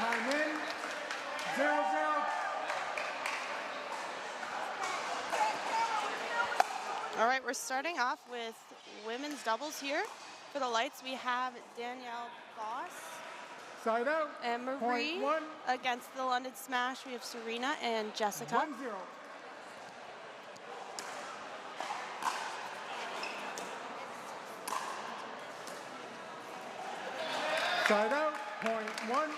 Time in, 0-0. All right, we're starting off with women's doubles here. For the lights, we have Danielle Boss Side out. and Marie. Against the London Smash, we have Serena and Jessica. 1-0. Side out, point 1.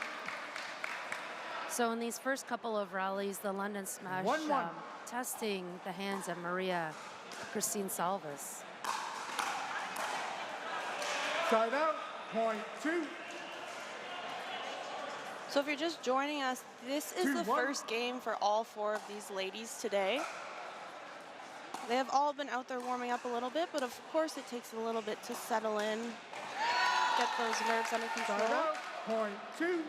So in these first couple of rallies, the London Smash 1-1. Testing the hands of Maria Christine Salvas. Side out, point 2. So if you're just joining us, this is the 2-1. first game for all 4 of these ladies today. They have all been out there warming up a little bit, but of course it takes a little bit to settle in, get those nerves under control. Side out, point 2.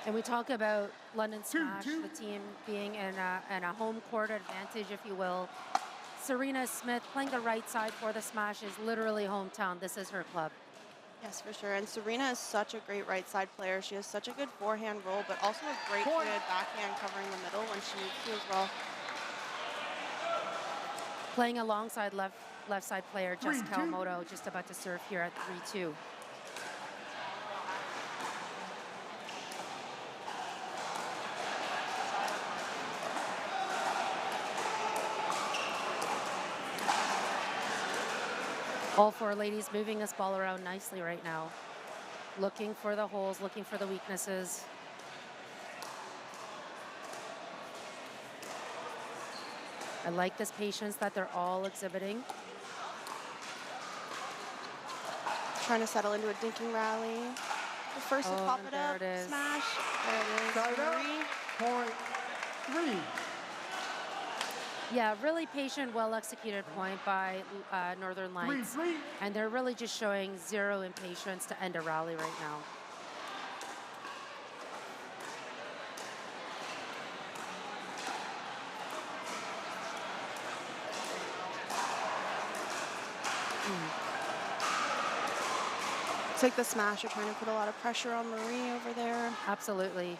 And we talk about London Smash, 2-2. the team being in a home court advantage, if you will. Serena Smith playing the right side for the Smash is literally hometown. This is her club. Yes, for sure. And Serena is such a great right side player. She has such a good forehand roll, but also a great good backhand covering the middle when she feels well. Playing alongside left side player Jess 3-2. Kawamoto, just about to serve here at 3-2. All 4 ladies moving this ball around nicely right now. Looking for the holes, looking for the weaknesses. I like this patience that they're all exhibiting. Trying to settle into a dinking rally. The first to pop it up, smash. There it is, Side Marie. out, point 3. Yeah, really patient, well-executed point by Northern Lights. 3-3. And they're really just showing zero impatience to end a rally right now. It's like the smash, you're trying to put a lot of pressure on Marie over there. Absolutely.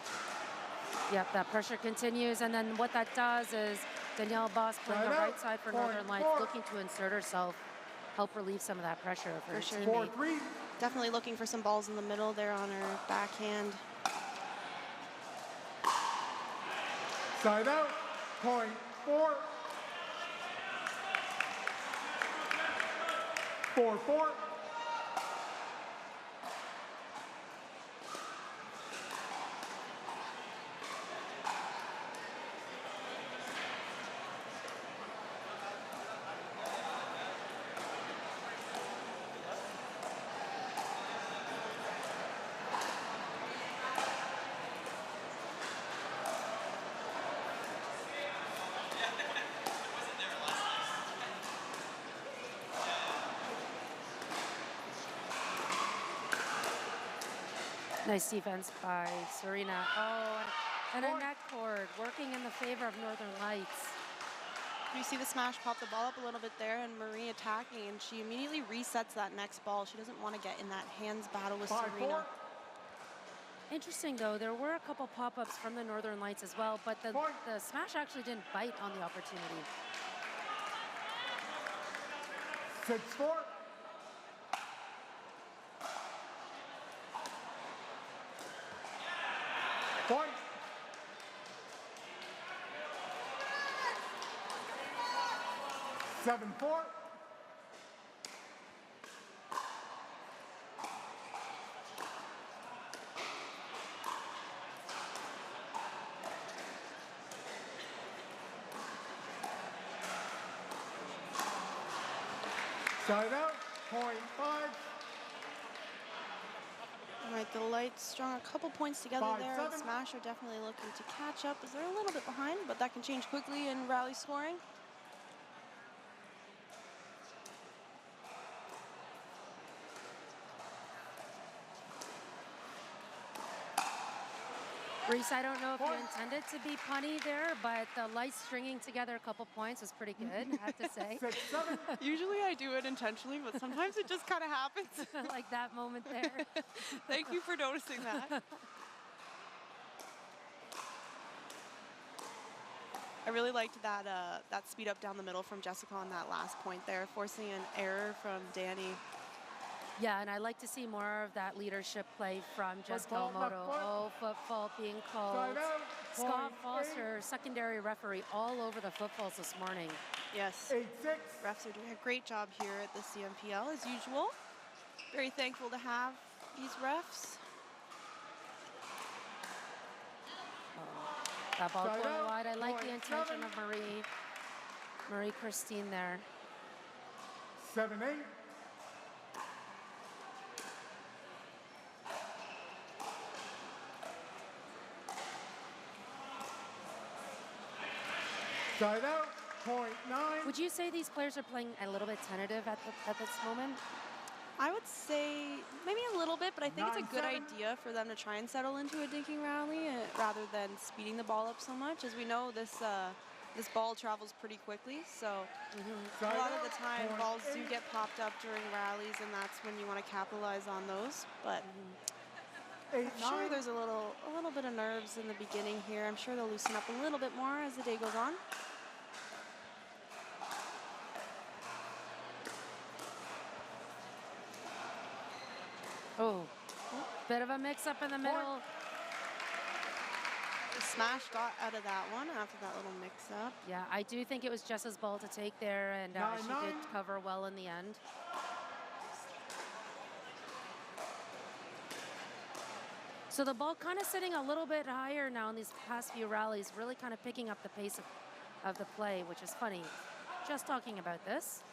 Yep, that pressure continues. And then what that does is Danielle Boss playing the right side for Northern Lights, looking to insert herself, help relieve some of that pressure for her teammate. 4-3. Definitely looking for some balls in the middle there on her backhand. Side out, point 4. 4-4. Nice defense by Serena. Oh, and a net cord working in the favor of Northern Lights. You see the smash pop the ball up a little bit there and Marie attacking, and she immediately resets that next ball. She doesn't want to get in that hands battle with Serena. Interesting, though, there were a couple pop-ups from the Northern Lights as well, but the smash actually didn't bite on the opportunity. 6-4. Point. 7-4. Side out, point 5. All right, the Lights strung a couple points together 5-7. there. The Smash are definitely looking to catch up as they're a little bit behind, but that can change quickly in rally scoring. Reese, I don't know if you intended to be punny there, but the lights stringing together a couple points was pretty good, I have to say. 6-7. Usually I do it intentionally, but sometimes it just kind of happens. Like that moment there. Thank you for noticing that. I really liked that that speed up down the middle from Jessica on that last point there, forcing an error from Danny. Yeah, and I like to see more of that leadership play from Jess Football, left Kawamoto. foot. Oh, football being called. Side out. Scott Point Foster, secondary referee, all over the footballs this morning. Yes. 8-6. Refs are doing a great job here at the CNPL as usual. Very thankful to have these refs. That ball Side going out. wide. I like the Point intention 7. of Marie Christine there. 7-8. Side out, .9. Would you say these players are playing a little bit tentative at this moment? I would say maybe a little bit, but I think it's a good 9-7. idea for them to try and settle into a dinking rally rather than speeding the ball up so much. As we know, this ball travels pretty quickly, so a lot of the time balls do get popped up during rallies, and that's when you want to capitalize on those. But I'm sure there's a little bit of nerves in the beginning here. I'm sure they'll loosen up a little bit more as the day goes on. Oh, bit of a mix-up in the middle. The smash got out of that one after that little mix-up. Yeah, I do think it was Jess's ball to take there, and she did cover well in the end. So the ball kind of sitting a little bit higher now in these past few rallies, really kind of picking up the pace of the play, which is funny. Just talking about this.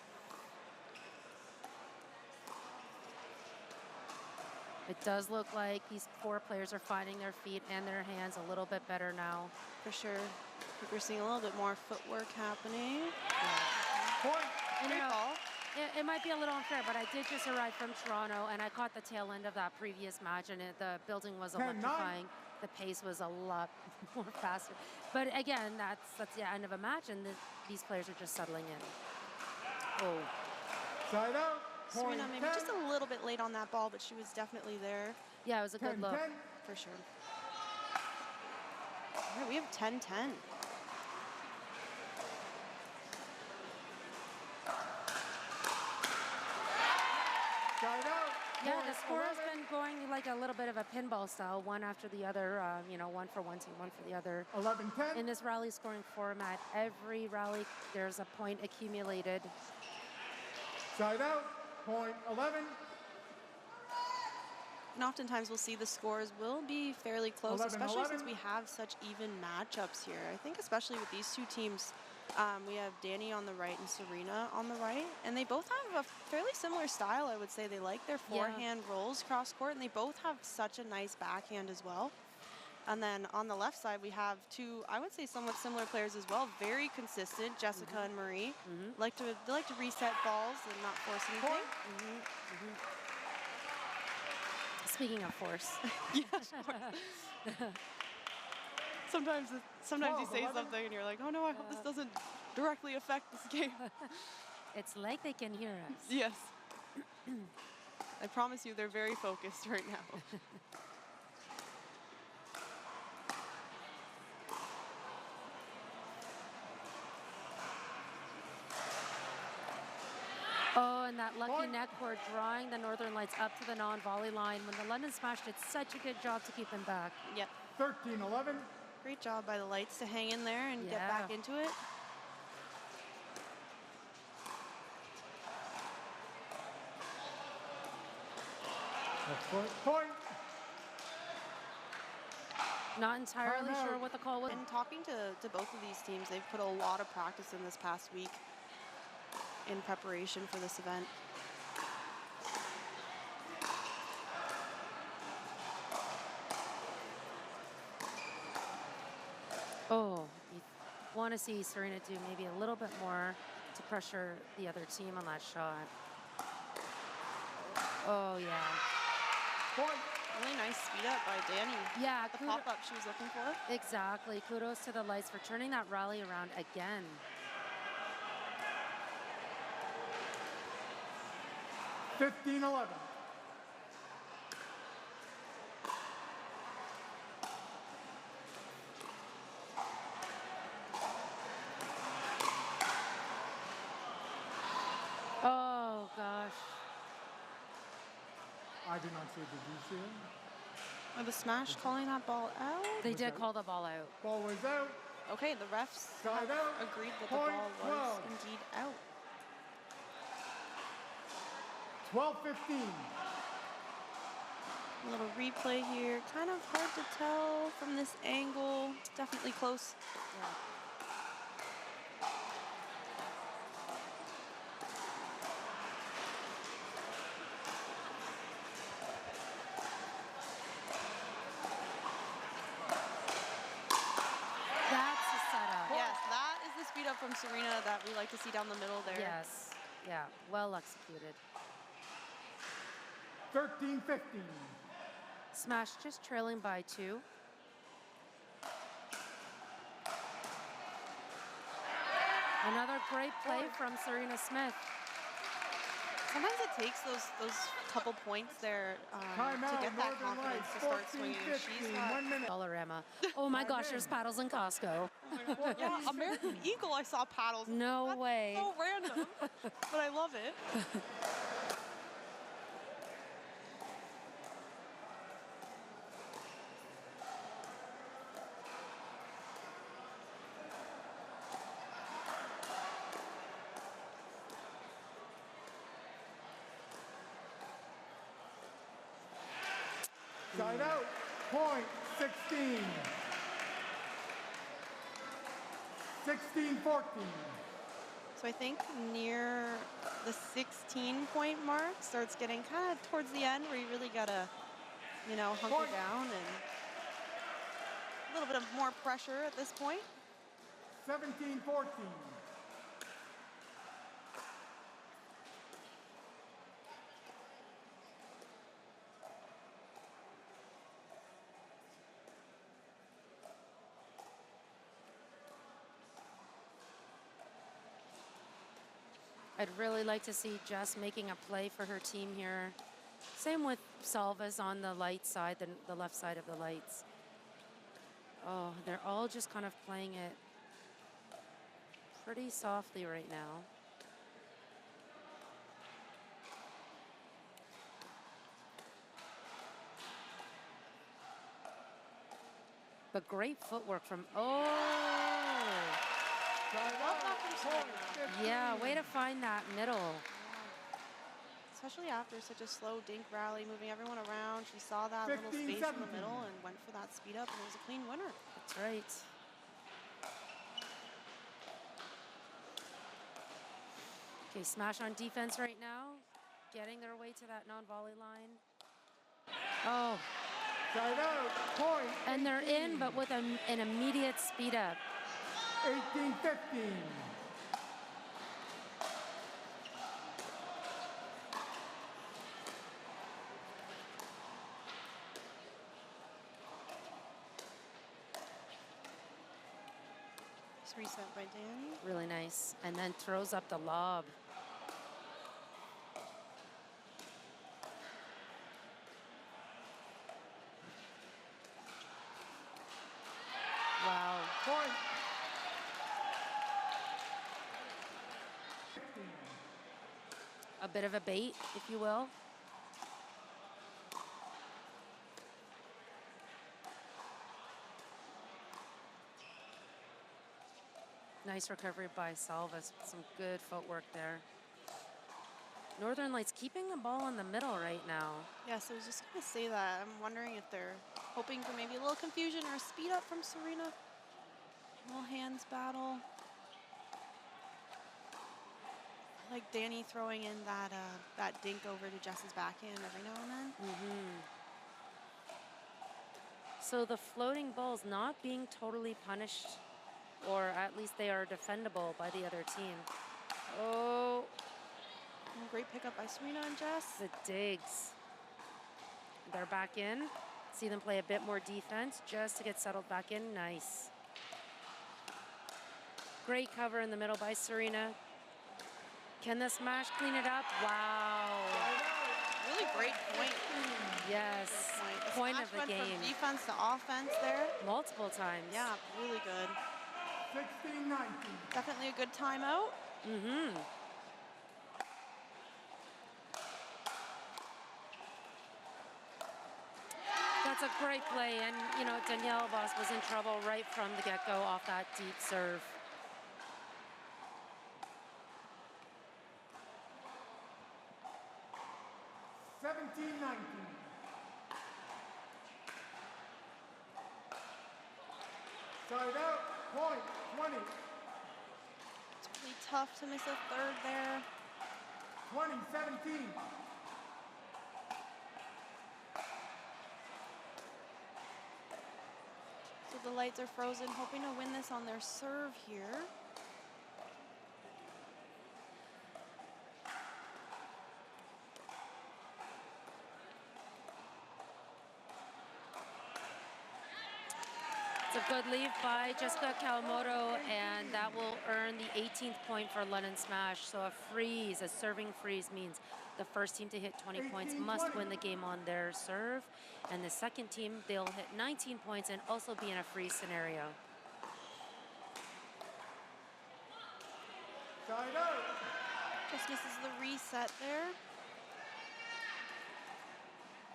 It does look like these four players are finding their feet and their hands a little bit better now. For sure. I think we're seeing a little bit more footwork happening. You know, it might be a little unfair, but I did just arrive from Toronto, and I caught the tail end of that previous match, and the building was electrifying. The pace was a lot more faster. But again, that's the end of a match, and these players are just settling in. Oh. Side out. Serena maybe just a little bit late on that ball, but she was definitely there. Yeah, it was a good look. For sure. All right, we have 10-10. Yeah, the score has been going like a little bit of a pinball style, one after the other, you know, one for one team, one for the other. 11-10. In this rally scoring format, every rally, there's a point accumulated. Side out, .11. And oftentimes we'll see the scores will be fairly close, 11-11. especially since we have such even matchups here. I think especially with these two teams, we have Danny on the right and Serena on the right, and they both have a fairly similar style, I would say. They like their forehand rolls cross court, and they both have such a nice backhand as well. And then on the left side, we have two, I would say, somewhat similar players as well. Very consistent, Jessica and Marie. They like to reset balls and not force anything. Speaking of force. Yes. Sometimes you say something and you're like, oh no, I hope this doesn't directly affect this game. It's like they can hear us. Yes. I promise you, they're very focused right now. Oh, and that lucky neck board drawing the Northern Lights up to the non-volley line. When the London Smash did such a good job to keep them back. Yep. 13-11. Great job by the Lights to hang in there and get back into it. Point. Not entirely sure what the call was. And talking to both of these teams, they've put a lot of practice in this past week in preparation for this event. Oh, you want to see Serena do maybe a little bit more to pressure the other team on that shot. Oh, yeah. Point. Really nice speed up by Danny. Yeah, The pop-up she was looking for. exactly. Kudos to the lights for turning that rally around again. 15-11. Oh, gosh. I did not see it. Did you see it? Oh, the smash calling that ball out. They did call the ball out. Ball was out. Okay, the refs Side have out. agreed that the Point ball was 12. indeed out. 12-15. A little replay here. Kind of hard to tell from this angle. Definitely close. Yeah. That's a setup. Yes, that is the speed up from Serena that we like to see down the middle there. Yes. Yeah, well executed. 13-15. Smash just trailing by 2. Another great play from Serena Smith. Sometimes it takes those couple points there to Timeout, get that Northern confidence Lights, to start swinging. And 14-15, she's got, 1 minute. Dollarama. Oh my gosh, there's paddles in Costco. yeah, American Eagle. I saw paddles. No That's way. so random, but I love it. Side out. Point 16. 16-14. So I think near the 16-point mark starts getting kind of towards the end where you really gotta, you know, hunker Point. down and a little bit of more pressure at this point. 17-14. I'd really like to see Jess making a play for her team here. Same with Salvas on the light side, the left side of the lights. Oh, they're all just kind of playing it pretty softly right now. But great footwork from, oh! Yeah, way to find that middle. Especially after such a slow dink rally, moving everyone around. She saw that little space in the middle and went for that speed up, and it was a clean winner. That's right. Okay, Smash on defense right now, getting their way to that non-volley line. Oh. Side out. Point. And they're in, but with an immediate speed up. 18-15. Just reset by Danny. Really nice. And then throws up the lob. Wow. Point. A bit of a bait, if you will. Nice recovery by Salvas. Some good footwork there. Northern Lights keeping the ball in the middle right now. Yes, I was just going to say that. I'm wondering if they're hoping for maybe a little confusion or a speed up from Serena. A little hands battle. I like Danny throwing in that dink over to Jess's backhand every now and then. So the floating balls not being totally punished, or at least they are defendable by the other team. Oh. Great pickup by Serena and Jess. The digs. They're back in. See them play a bit more defense just to get settled back in. Nice. Great cover in the middle by Serena. Can the smash clean it up? Wow. Really great point. Yes. The Point smash of the went game. from defense to offense there. Multiple times. Yeah, really good. 16-19. Definitely a good timeout. Mm-hmm. That's a great play, and you know, Danielle Boss was in trouble right from the get-go off that deep serve. Side out, point, 20. It's really tough to miss a third there. 20-17. So the lights are frozen, hoping to win this on their serve here. It's a good lead by Jessica Kawamoto, and that will earn the 18th point for London Smash. So a freeze, a serving freeze, means the first team to hit 20 points must win the game on their serve. And the second team, they'll hit 19 points and also be in a freeze scenario. Side out. Just misses the reset there.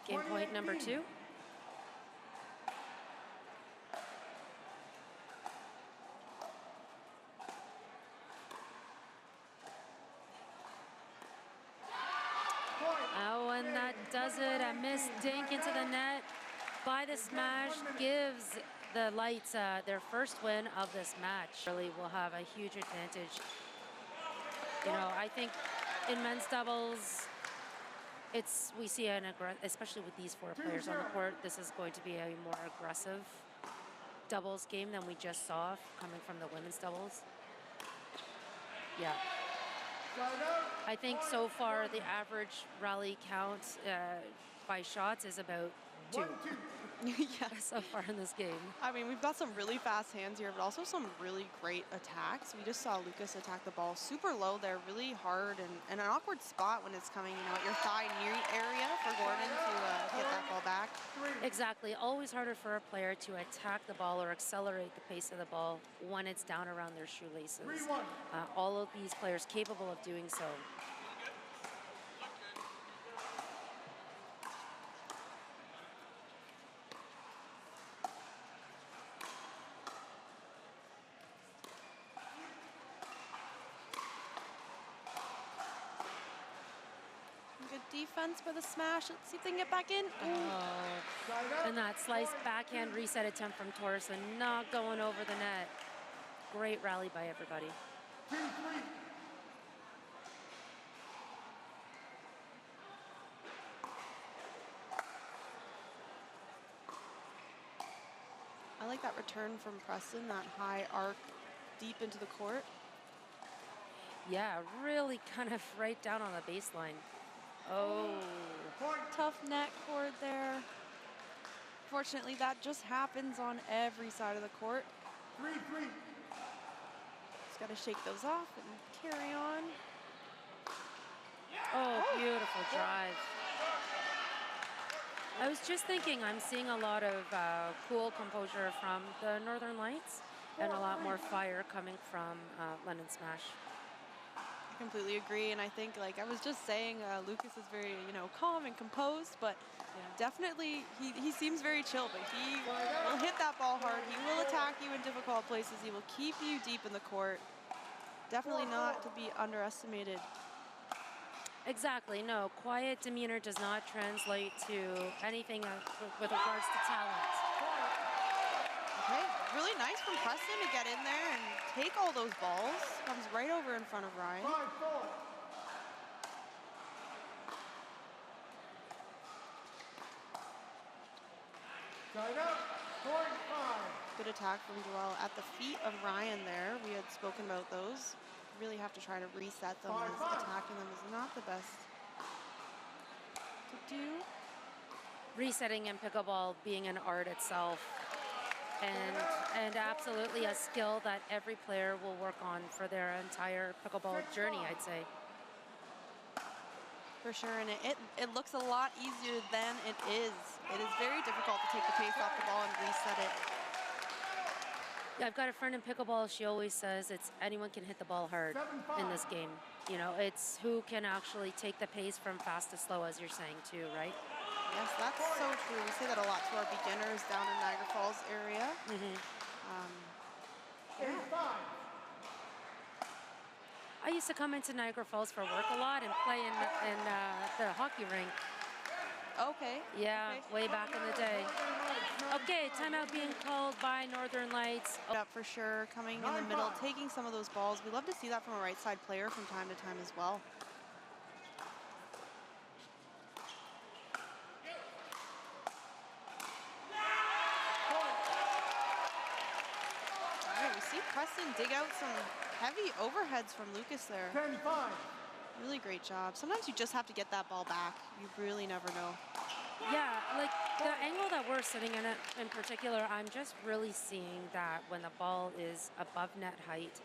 Game point number 2. Oh, and that does it. A missed dink into the net by the smash gives the Lights their first win of this match. Really will have a huge advantage. You know, I think in men's doubles, we see especially with these 4 players on the court, this is going to be a more aggressive doubles game than we just saw coming from the women's doubles. Yeah. I think so far the average rally count by shots is about 2. Yeah. So far in this game. I mean, we've got some really fast hands here, but also some really great attacks. We just saw Lucas attack the ball super low there, really hard, and an awkward spot when it's coming, you know, at your thigh near area for Gordon to hit that ball back. Exactly. Always harder for a player to attack the ball or accelerate the pace of the ball when it's down around their shoelaces. All of these players capable of doing so. Good defense for the smash. Let's see if they can get back in. Oh. And that slice backhand reset attempt from Torresin, not going over the net. Great rally by everybody. I like that return from Preston, that high arc deep into the court. Yeah, really kind of right down on the baseline. Oh. Tough net cord there. Fortunately, that just happens on every side of the court. Just got to shake those off and carry on. Oh, beautiful drive. I was just thinking, I'm seeing a lot of cool composure from the Northern Lights and a lot more fire coming from London Smash. I completely agree, and I think, like I was just saying, Lucas is very, you know, calm and composed, but definitely he seems very chill, but he will hit that ball hard. He will attack you in difficult places. He will keep you deep in the court. Definitely not to be underestimated. Exactly, no. Quiet demeanor does not translate to anything with regards to talent. Okay, really nice from Preston to get in there and take all those balls. Comes right over in front of Ryan. Good attack from Joelle at the feet of Ryan there. We had spoken about those. Really have to try to reset them, as attacking them is not the best to do. resetting in pickleball being an art itself, and absolutely a skill that every player will work on for their entire pickleball journey, I'd say. For sure, and it looks a lot easier than it is. It is very difficult to take the pace off the ball and reset it. Yeah, I've got a friend in pickleball. She always says it's anyone can hit the ball hard in this game. You know, it's who can actually take the pace from fast to slow, as you're saying too, right? Yes, that's so true. We say that a lot to our beginners down in Niagara Falls area. Yeah. I used to come into Niagara Falls for work a lot and play in the hockey rink. Okay. Yeah, okay. way back in the day. Okay, timeout being called by Northern Lights. Yeah, for sure, coming in the middle, taking some of those balls. We love to see that from a right side player from time to time as well. All right, we see Preston dig out some heavy overheads from Lucas there. 10-5. Really great job. Sometimes you just have to get that ball back. You really never know. Yeah, like the angle that we're sitting in it in particular, I'm just really seeing that when the ball is above net height,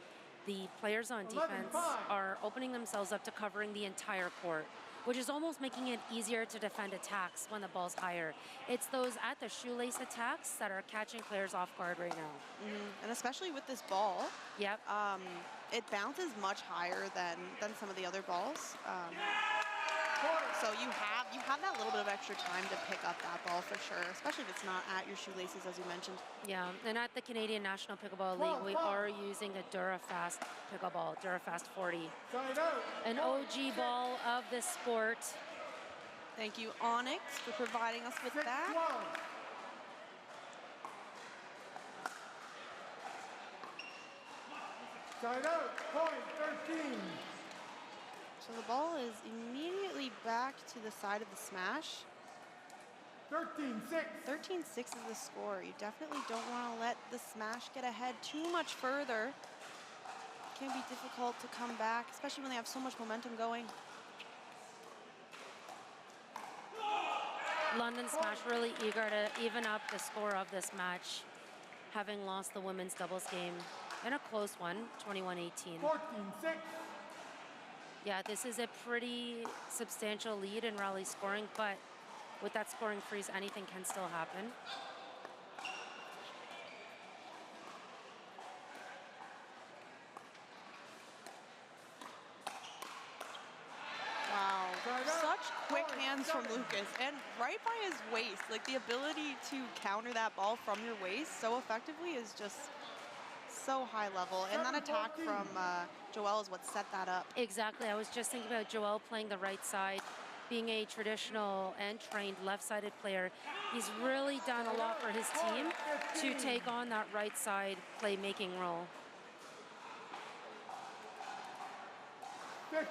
the players on defense are opening themselves up to covering the entire court, which is almost making it easier to defend attacks when the ball's higher. It's those at the shoelace attacks that are catching players off guard right now. And especially with this ball, Yep. it bounces much higher than some of the other balls. So you have that little bit of extra time to pick up that ball for sure, especially if it's not at your shoelaces, as you mentioned. Yeah, and at the Canadian National Pickleball League, we are using a DuraFast pickleball, DuraFast 40. An OG ball of the sport. Thank you, Onyx, for providing us with that. Side out, point 13. So the ball is immediately back to the side of the smash. 13-6. 13-6 is the score. You definitely don't want to let the smash get ahead too much further. It can be difficult to come back, especially when they have so much momentum going. London Smash really eager to even up the score of this match, having lost the women's doubles game in a close one, 21-18. 14-6. Yeah, this is a pretty substantial lead in rally scoring, but with that scoring freeze, anything can still happen. Wow, such quick hands from Lucas, and right by his waist. Like the ability to counter that ball from your waist so effectively is just so high level. And that attack from Joelle is what set that up. Exactly. I was just thinking about Joelle playing the right side, being a traditional and trained left-sided player. He's really done a lot for his team to take on that right side playmaking role. 15-7.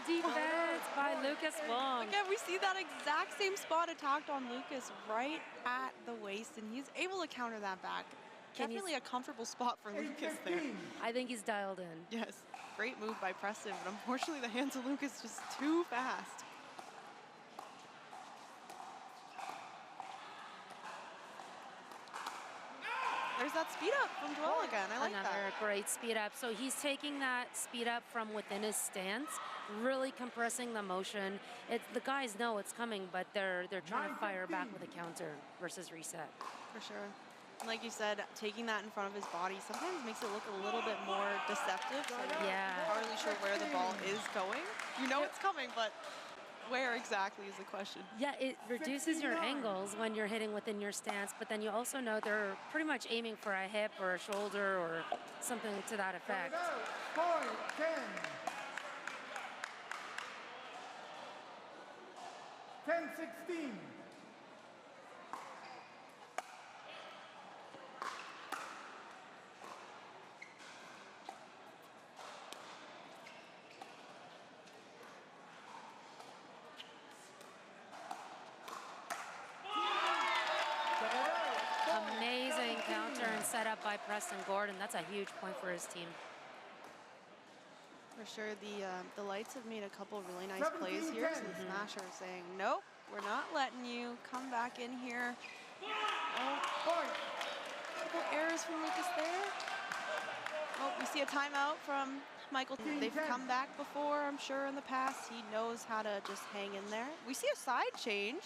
Defense by Lucas Wong. Again, we see that exact same spot attacked on Lucas right at the waist, and he's able to counter that back. Definitely a comfortable spot for Lucas there. I think he's dialed in. Yes, great move by Preston, but unfortunately the hands of Lucas just too fast. There's that speed up from Joelle again. I like that. Another great speed up. So he's taking that speed up from within his stance, really compressing the motion. The guys know it's coming, but they're trying to fire back with a counter versus reset. For sure. Like you said, taking that in front of his body sometimes makes it look a little bit more deceptive. So yeah. You're not really sure where the ball is going. You know it's coming, but where exactly is the question? Yeah, it reduces your angles when you're hitting within your stance, but then you also know they're pretty much aiming for a hip or a shoulder or something to that effect. Point 10. 10-16. Amazing counter and setup by Preston Gordon. That's a huge point for his team. For sure, the lights have made a couple really nice plays here. Some Smasher saying, nope, we're not letting you come back in here. Oh, couple errors from Lucas there. Oh, we see a timeout from Michael. They've come back before, I'm sure, in the past. He knows how to just hang in there. We see a side change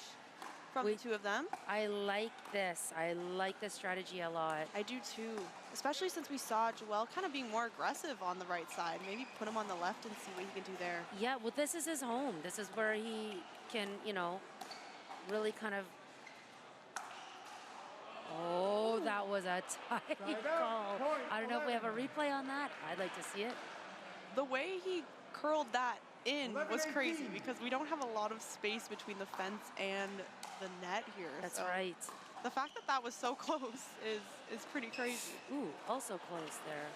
from the two of them. I like this. I like this strategy a lot. I do too, especially since we saw Joel kind of being more aggressive on the right side. Maybe put him on the left and see what he can do there. Yeah, well, this is his home. This is where he can, you know, really kind of... Oh, that was a tight call. I don't know if we have a replay on that. I'd like to see it. The way he curled that in was crazy because we don't have a lot of space between the fence and the net here. That's right. The fact that that was so close is pretty crazy. Ooh, also close there.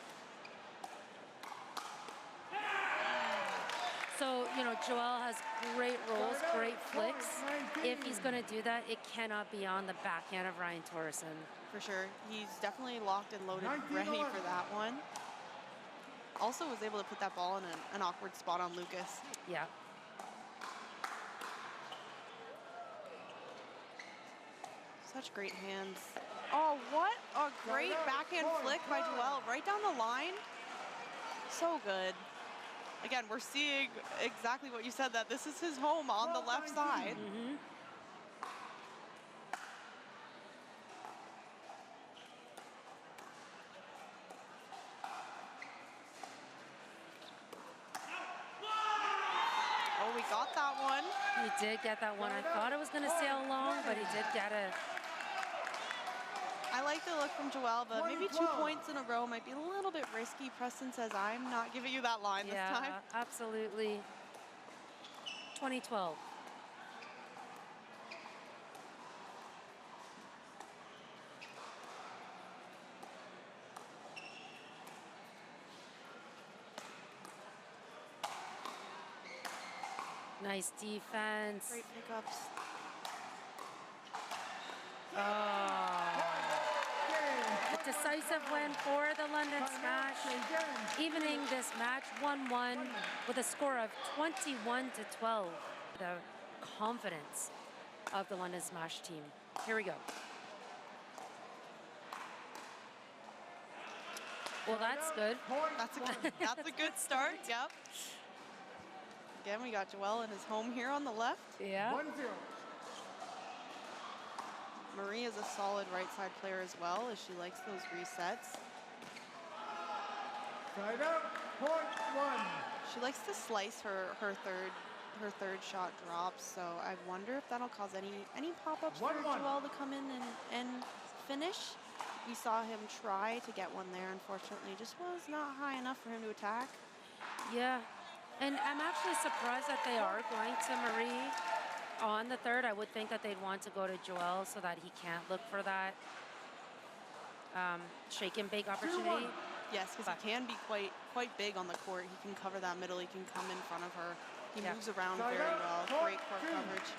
So, you know, Joel has great rolls, great flicks. If he's going to do that, it cannot be on the backhand of Ryan Torresin. For sure. He's definitely locked and loaded, ready for that one. Also was able to put that ball in an awkward spot on Lucas. Yeah. Such great hands. Oh, what a great backhand flick by Joel. Right down the line. So good. Again, we're seeing exactly what you said, that this is his home on the left side. Oh, we got that one. He did get that one. I thought it was going to sail long, but he did get it. I like the look from Joel, but maybe 2 points in a row might be a little bit risky. Preston says, I'm not giving you that line this time. Yeah, absolutely. 2012. Nice defense. Great pickups. A decisive win for the London Smash, evening this match 1-1 with a score of 21-12. The confidence of the London Smash team. Here we go. Well, that's good. That's a good start. Yep. Again, we got Joel in his home here on the left. Yeah. 1-0. Marie is a solid right side player as well, as she likes those resets. Side out, point 1. She likes to slice her third shot drops, so I wonder if that'll cause any pop-ups for Joel to come in and finish. We saw him try to get one there, unfortunately. Just was not high enough for him to attack. Yeah, and I'm actually surprised that they are going to Marie on the third. I would think that they'd want to go to Joel so that he can't look for that shake and bake opportunity. Yes, because he can be quite big on the court. He can cover that middle. He can come in front of her. He moves around very well. Great court coverage.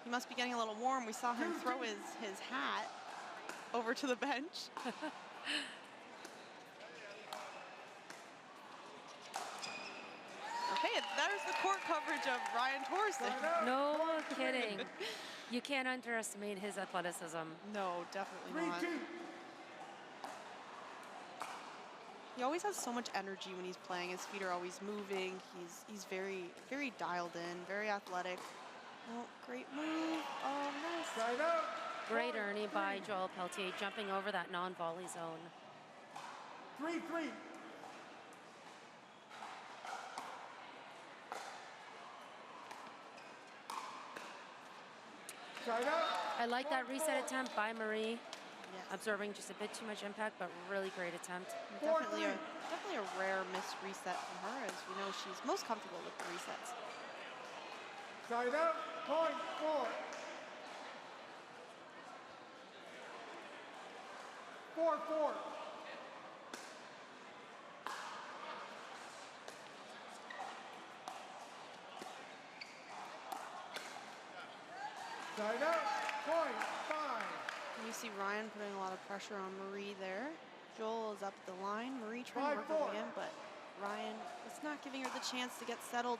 He must be getting a little warm. We saw him throw his hat over to the bench. Okay, there's the court coverage of Ryan Torresin. No kidding. You can't underestimate his athleticism. No, definitely not. He always has so much energy when he's playing. His feet are always moving. He's very, very dialed in, very athletic. Oh, great move. Oh, nice. Side out. Great Ernie by Joel Pelletier, jumping over that non-volley zone. 3-3. Side out. I like that reset attempt by Marie. Yes. Absorbing just a bit too much impact, but really great attempt. Definitely a rare missed reset from her, as we know she's most comfortable with the resets. Side out, point 4. 4-4. Side out, point You see Ryan putting a lot of pressure on Marie there. Joel is up the line. Marie trying to work her way in, but Ryan is not giving her the chance to get settled.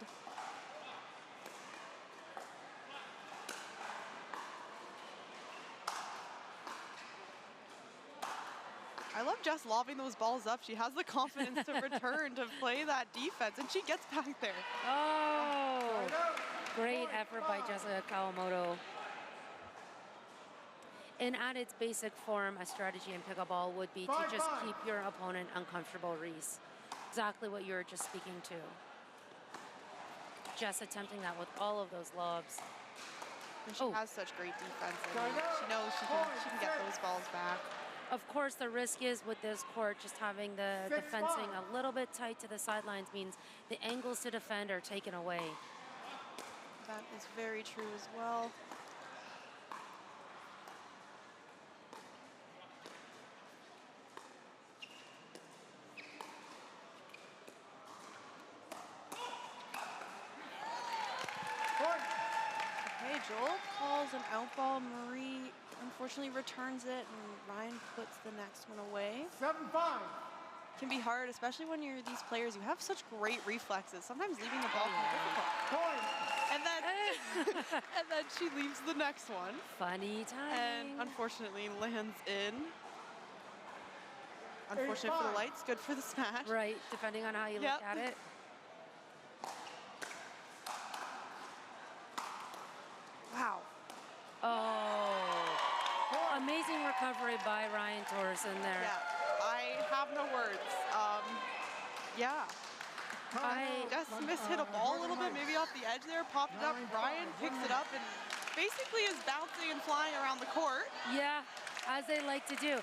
I love Jess lobbing those balls up. She has the confidence to return to play that defense, and she gets back there. Oh, great effort by Jessica Kawamoto. And at its basic form, a strategy in pickleball would be to just keep your opponent uncomfortable, Reese. Exactly what you were just speaking to. Jess attempting that with all of those lobs. And she has such great defense. I mean, she knows she can get those balls back. Of course, the risk is with this court, just having the fencing a little bit tight to the sidelines means the angles to defend are taken away. That is very true as well. Okay, Joel calls an out ball. Marie unfortunately returns it, and Ryan puts the next one away. 7-5. Can be hard, especially when you're these players. You have such great reflexes. Sometimes leaving the ball can be difficult. And then, and then she leaves the next one. Funny time. And unfortunately lands in. Unfortunate for the lights, good for the smash. Right, depending on how you look at it. Wow. Oh, amazing recovery by Ryan Torresin there. Yeah, I have no words. Jess Smith hit a ball a little bit, maybe off the edge there, popped it up. Ryan picks it up and basically is bouncing and flying around the court. Yeah, as they like to do.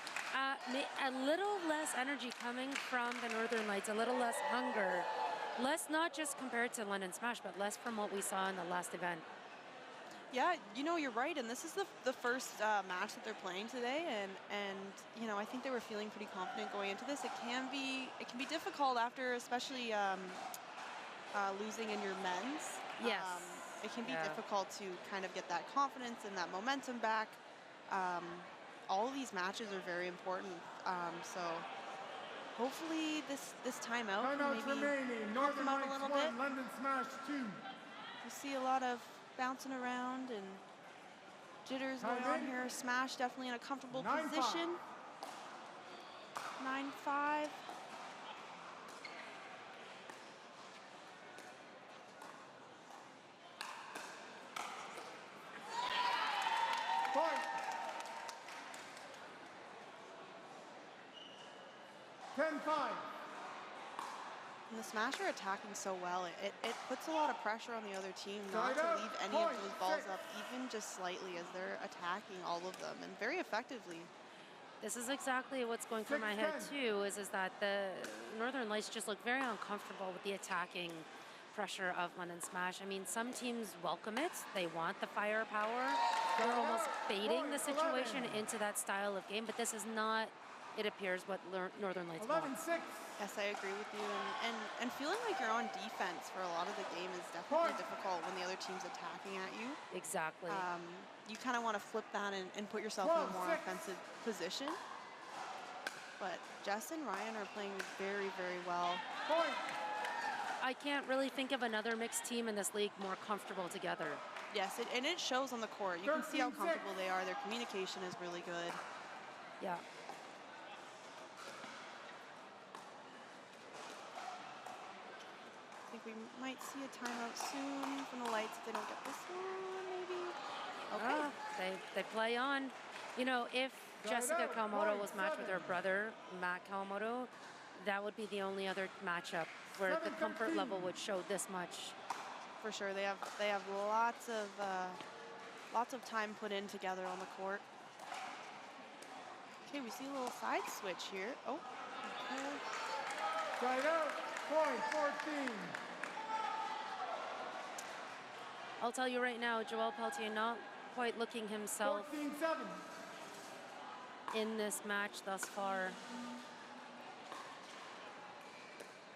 A little less energy coming from the Northern Lights, a little less hunger. Less not just compared to London Smash, but less from what we saw in the last event. Yeah, you know, you're right, and this is the first match that they're playing today, and you know, I think they were feeling pretty confident going into this. It can be difficult after, especially losing in your men's. Yes. It can be difficult to kind of get that confidence and that momentum back. All of these matches are very important, so hopefully this timeout can maybe help them out a little bit. London Smash 2. You see a lot of bouncing around and jitters going on here. Smash definitely in a comfortable position. 9-5. Point. 10-5. And the Smash are attacking so well. It puts a lot of pressure on the other team not to leave any of those balls up, even just slightly, as they're attacking all of them, and very effectively. This is exactly what's going through my head too, is that the Northern Lights just look very uncomfortable with the attacking pressure of London Smash. I mean, some teams welcome it. They want the firepower. They're almost baiting the situation into that style of game, but this is not, it appears, what Northern Lights want. 11-6. Yes, I agree with you. And feeling like you're on defense for a lot of the game is definitely difficult when the other team's attacking at you. Exactly. You kind of want to flip that and put yourself in a more offensive position. But Jess and Ryan are playing very, very well. I can't really think of another mixed team in this league more comfortable together. Yes, and it shows on the court. You can see how comfortable they are. Their communication is really good. Yeah. I think we might see a timeout soon from the Lights if they don't get this one, maybe. Okay. They play on. You know, if Jessica Kawamoto was matched with her brother, Matt Kawamoto, that would be the only other matchup where the comfort level would show this much. For sure, they have lots of time put in together on the court. Okay, we see a little side switch here. Oh. Okay. Side out. Point 14. I'll tell you right now, Joel Pelletier not quite looking himself 14-7. in this match thus far.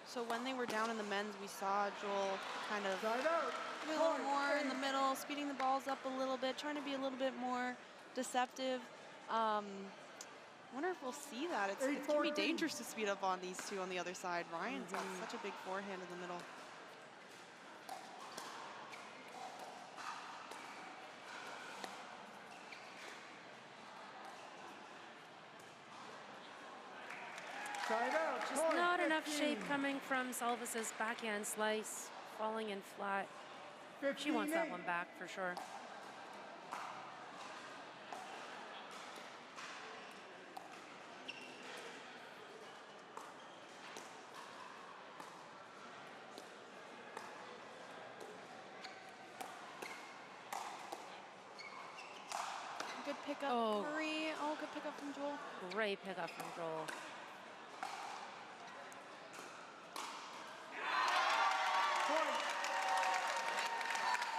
So when they were down in the men's, we saw Joel kind of Side out. a little more in the middle, speeding the balls up a little bit, trying to be a little bit more deceptive. I wonder if we'll see that. It can be dangerous to speed up on these two on the other side. Ryan's got such a big forehand in the middle. Just not enough shape coming from Salvas's backhand slice, falling in flat. She wants that one back for sure. Good pickup, Marie. Oh, good pickup from Joel. Great pickup from Joel.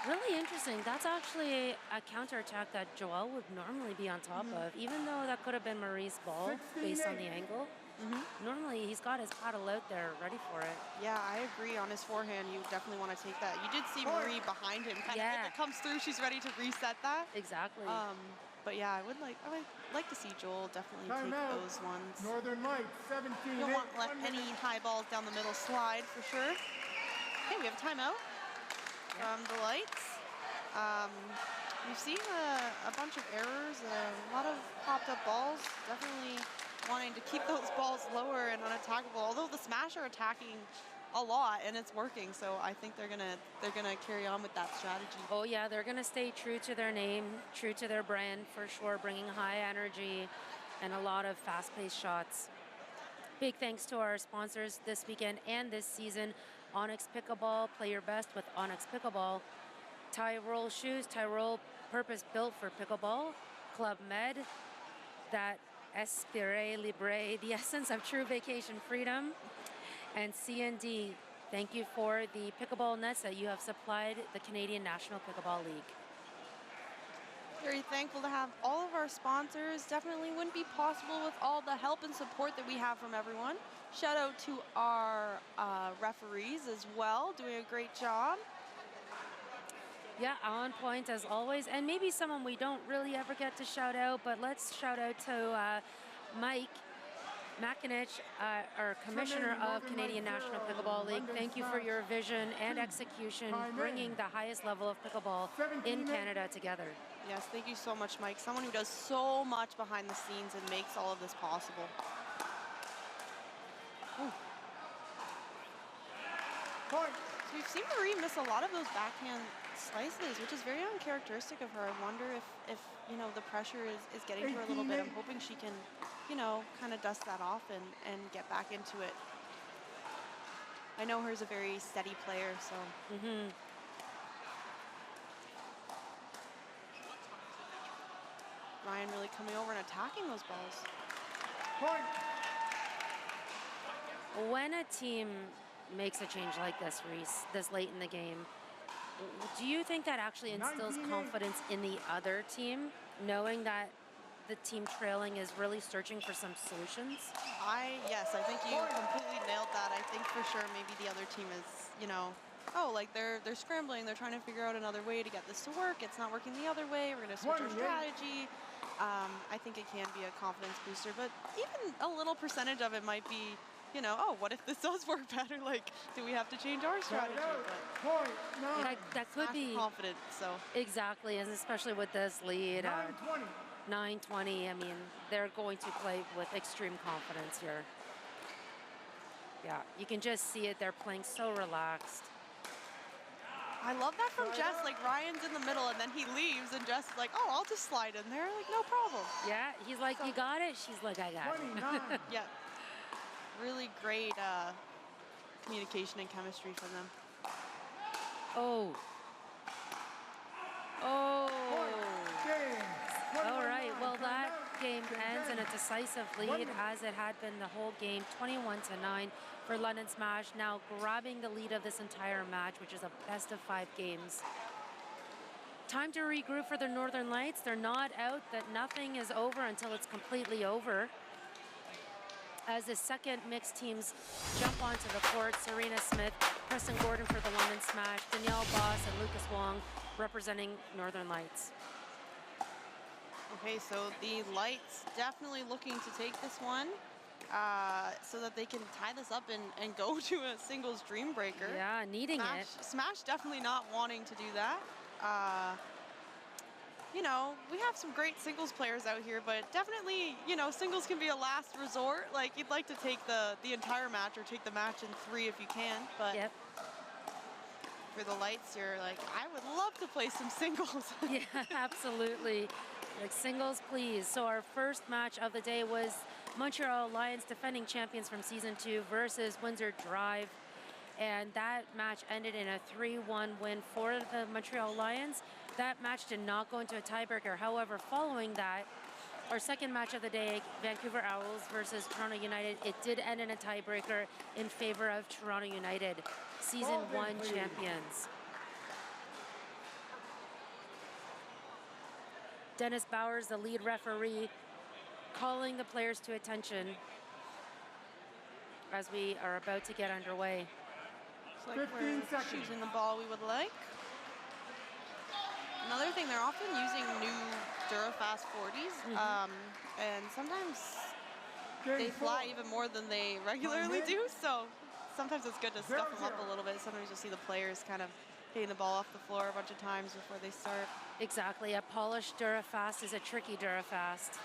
Really interesting. That's actually a counterattack that Joel would normally be on top of, even though that could have been Marie's ball based on the angle. Normally, he's got his paddle out there ready for it. Yeah, I agree. On his forehand, you definitely want to take that. You did see Marie behind him. Kind of, if it comes through, she's ready to reset that. Exactly. But yeah, I would like to see Joel definitely take those ones. Northern Lights, 17. You don't want to let any high balls down the middle slide for sure. Okay, we have a timeout from the Lights. We've seen a bunch of errors, a lot of popped up balls. Definitely wanting to keep those balls lower and unattackable. Although the Smash are attacking a lot and it's working, so I think they're gonna carry on with that strategy. Oh yeah, they're gonna stay true to their name, true to their brand for sure, bringing high energy and a lot of fast-paced shots. Big thanks to our sponsors this weekend and this season. Onyx Pickleball, play your best with Onyx Pickleball. Tyrol shoes, Tyrol purpose-built for pickleball. Club Med, that Esprit Libre, the essence of true vacation freedom. And C&D, thank you for the pickleball nets that you have supplied the Canadian National Pickleball League. Very thankful to have all of our sponsors. Definitely wouldn't be possible with all the help and support that we have from everyone. Shout out to our referees as well, doing a great job. Yeah, on point as always. And maybe someone we don't really ever get to shout out, but let's shout out to Mike Makinich, our Commissioner of Canadian National Pickleball League. Thank you for your vision and execution, bringing the highest level of pickleball in Canada together. Yes, thank you so much, Mike. Someone who does so much behind the scenes and makes all of this possible. So we've seen Marie miss a lot of those backhand slices, which is very uncharacteristic of her. I wonder if you know, the pressure is getting to her a little bit. I'm hoping she can, you know, kind of dust that off and get back into it. I know her's a very steady player, so. Ryan really coming over and attacking those balls. When a team makes a change like this, Reese, this late in the game, do you think that actually instills confidence in the other team, knowing that the team trailing is really searching for some solutions? Yes, I think you completely nailed that. I think for sure maybe the other team is, you know, oh, like they're scrambling, they're trying to figure out another way to get this to work. It's not working the other way. We're going to switch our strategy. I think it can be a confidence booster, but even a little percentage of it might be, you know, oh, what if this does work better? Like, do we have to change our strategy? But that could be confident. So exactly, and especially with this lead, 9-20. I mean, they're going to play with extreme confidence here. Yeah, you can just see it. They're playing so relaxed. I love that from Jess. Like, Ryan's in the middle, and then he leaves, and Jess is like, oh, I'll just slide in there. Like, no problem. Yeah, he's like, you got it? She's like, I got it. Yeah. Really great communication and chemistry from them. Oh. Oh. All right, well, that game ends in a decisive lead, as it had been the whole game, 21-9 for London Smash, now grabbing the lead of this entire match, which is a best-of-5 games. Time to regroup for the Northern Lights. They're not out, that nothing is over until it's completely over. As the second mixed teams jump onto the court, Serena Smith, Preston Gordon for the London Smash, Danielle Boss and Lucas Wong representing Northern Lights. Okay, so the Lights definitely looking to take this one so that they can tie this up and go to a singles dream breaker. Yeah, needing it. Smash definitely not wanting to do that. You know, we have some great singles players out here, but definitely, you know, singles can be a last resort. Like, you'd like to take the entire match or take the match in 3 if you can, but Yep. for the Lights, you're like, I would love to play some singles. Yeah, absolutely. Like singles, please. So our first match of the day was Montreal Lions, defending champions from Season 2, versus Windsor Drive. And that match ended in a 3-1 win for the Montreal Lions. That match did not go into a tiebreaker. However, following that, our second match of the day, Vancouver Owls versus Toronto United, it did end in a tiebreaker in favor of Toronto United, Season 1 champions. Dennis Bowers, the lead referee, calling the players to attention as we are about to get underway. Looks like we're choosing the ball we would like. Another thing, they're often using new Durafast 40s, and sometimes they fly even more than they regularly do, so sometimes it's good to scuff them up a little bit. Sometimes you'll see the players kind of hitting the ball off the floor a bunch of times before they start. Exactly, a polished Durafast is a tricky Durafast.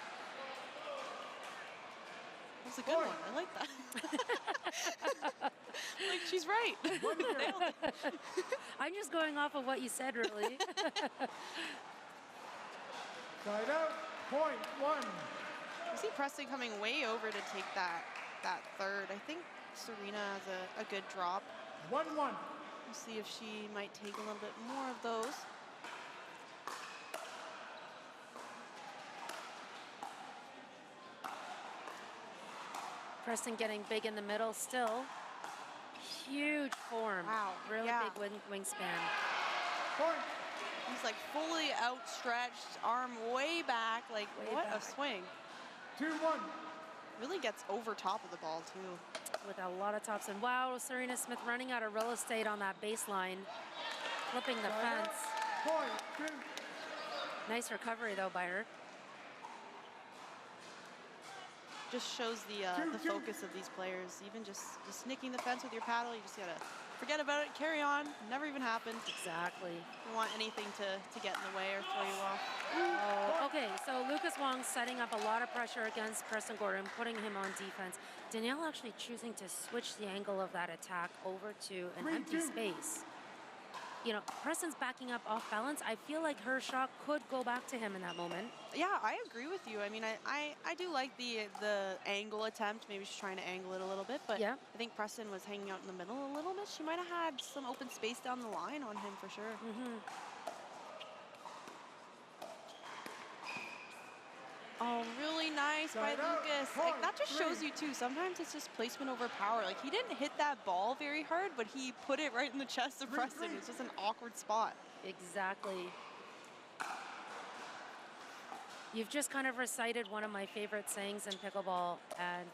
That's a good one, I like that. Like, she's right. I'm just going off of what you said, really. Side out, point 1. I see Preston coming way over to take that third. I think Serena has a good drop. 1-1. We'll see if she might take a little bit more of those. Preston getting big in the middle still. Huge form. Wow. Really big wingspan. Point. He's like fully outstretched, arm way back. Like, what a swing. 2-1. Really gets over top of the ball, too. With a lot of tops. And wow, Serena Smith running out of real estate on that baseline. Flipping the fence. Point 2. Nice recovery, though, by her. Just shows the focus of these players. Even just nicking the fence with your paddle, you just gotta forget about it, carry on, never even happened. Exactly. You don't want anything to get in the way or throw you off. Oh, okay, so Lucas Wong setting up a lot of pressure against Preston Gordon, putting him on defense. Danielle actually choosing to switch the angle of that attack over to an empty space. You know, Preston's backing up off balance. I feel like her shot could go back to him in that moment. Yeah, I agree with you. I mean, I do like the angle attempt. Maybe she's trying to angle it a little bit, but yeah. I think Preston was hanging out in the middle a little bit. She might have had some open space down the line on him for sure. Oh, really nice by Lucas. Like, that just shows you too, sometimes it's just placement over power. Like, he didn't hit that ball very hard, but he put it right in the chest of Preston. It's just an awkward spot. Exactly. You've just kind of recited one of my favorite sayings in pickleball, and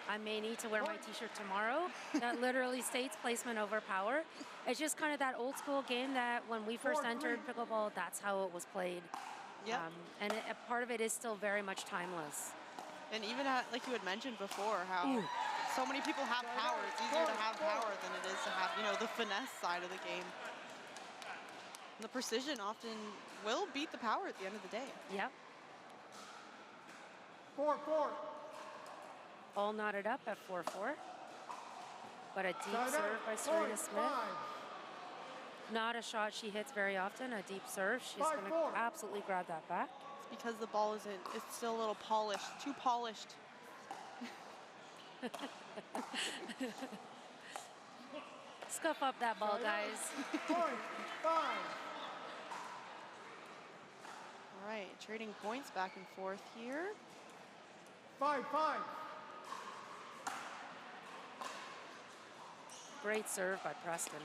I may need to wear my t-shirt tomorrow that literally states placement over power. It's just kind of that old school game that when we first entered pickleball, that's how it was played. Yeah. And a part of it is still very much timeless. And even like you had mentioned before, how so many people have power. It's easier to have power than it is to have, you know, the finesse side of the game. And the precision often will beat the power at the end of the day. Yep. 4-4. All knotted up at 4-4. But a deep serve by Serena Smith. Not a shot she hits very often, a deep serve. She's going to absolutely grab that back. It's because the ball isn't, it's still a little polished, too polished. Scuff up that ball, guys. Point 5. All right, trading points back and forth here. 5-5. Great serve by Preston.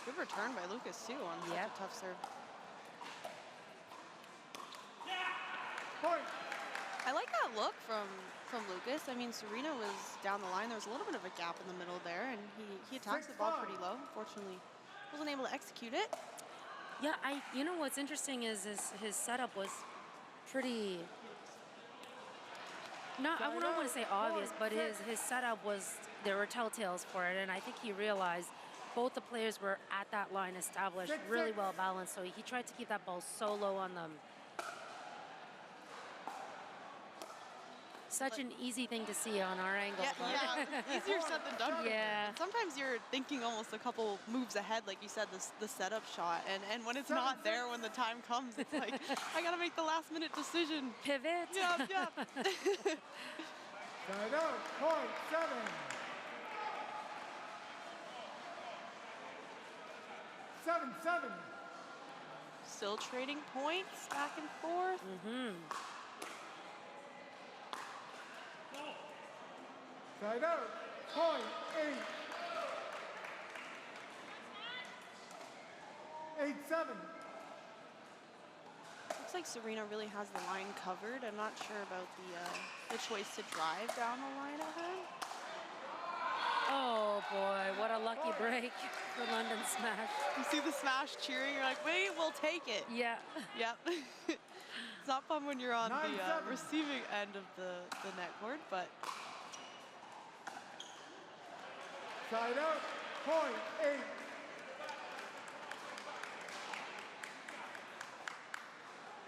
Good return by Lucas, too, on such a tough serve. Point. I like that look from Lucas. I mean, Serena was down the line. There was a little bit of a gap in the middle there, and he attacks the ball pretty low. Unfortunately, wasn't able to execute it. Yeah, you know what's interesting is his setup was pretty, not, I wouldn't want to say obvious, but his setup was, there were telltales for it, and I think he realized both the players were at that line established, really well balanced, so he tried to keep that ball so low on them. Such an easy thing to see on our angle. Yeah, easier said than done. Yeah. And sometimes you're thinking almost a couple moves ahead, like you said, the setup shot. And when it's not there, when the time comes, it's like, I got to make the last minute decision. Pivot. Yeah. Side out, point, 7. 7-7. Still trading points back and forth. Side out, point, 8. 8-7. Looks like Serena really has the line covered. I'm not sure about the choice to drive down the line at her. Oh boy, what a lucky break for London Smash. You see the smash cheering, you're like, wait, we'll take it. Yeah. Yep. It's not fun when you're on the receiving end of the net cord, but. Side out, point,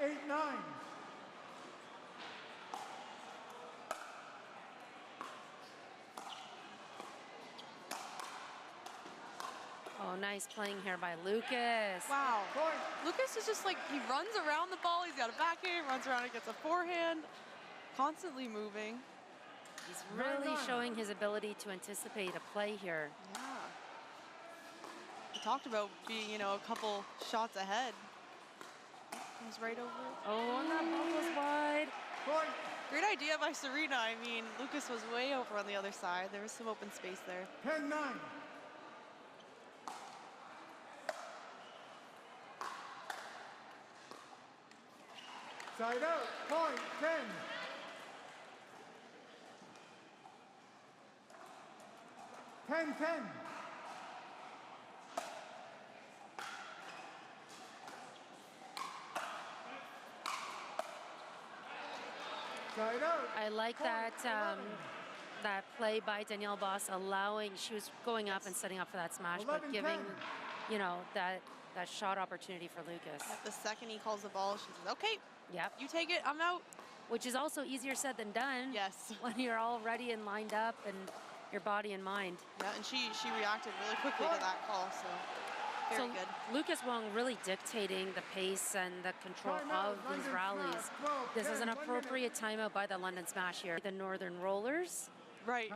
8. 8-9. Oh, nice playing here by Lucas. Wow. Point. Lucas is just like, he runs around the ball, he's got a backhand, runs around and gets a forehand, constantly moving. He's really showing his ability to anticipate a play here. Yeah. We talked about being, a couple shots ahead. Comes right over. Oh, and that ball was wide. Point. Great idea by Serena. I mean, Lucas was way over on the other side. There was some open space there. 10-9. Side out, point, 10. 10-10. Side out. I like that that play by Danielle Boss, allowing, she was going up and setting up for that smash, but giving, that shot opportunity for Lucas. At the second he calls the ball, she says, okay, yep, you take it, I'm out. Which is also easier said than done. Yes. When you're all ready and lined up and your body and mind. Yeah, and she reacted really quickly to that call, so very good. Lucas Wong really dictating the pace and the control of these rallies. This is an appropriate timeout by the London Smash here. The Northern Rollers. Right.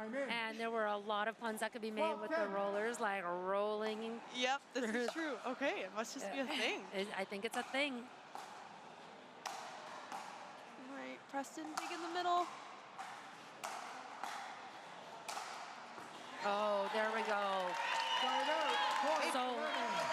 And there were a lot of puns that could be made with the rollers, like rolling. Yep, this is true. Okay, it must just be a thing. I think it's a thing. All right, Preston, big in the middle. Oh, there we go. So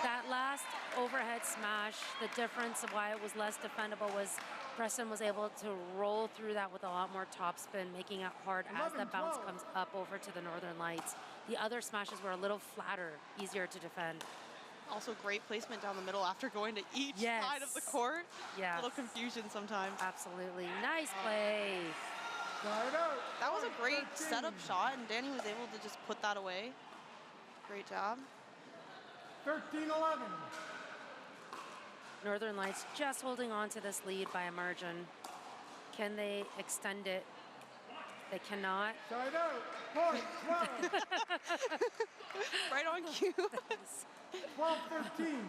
that last overhead smash, the difference of why it was less defendable was Preston was able to roll through that with a lot more topspin, making it hard as the bounce comes up over to the Northern Lights. The other smashes were a little flatter, easier to defend. Also great placement down the middle after going to each side of the court. Yeah. A little confusion sometimes. Absolutely. Nice play. That was a great setup shot, and Danny was able to just put that away. Great job. 13-11. Northern Lights just holding on to this lead by a margin. Can they extend it? They cannot. Side out, point, 12. Right on cue. 12-13.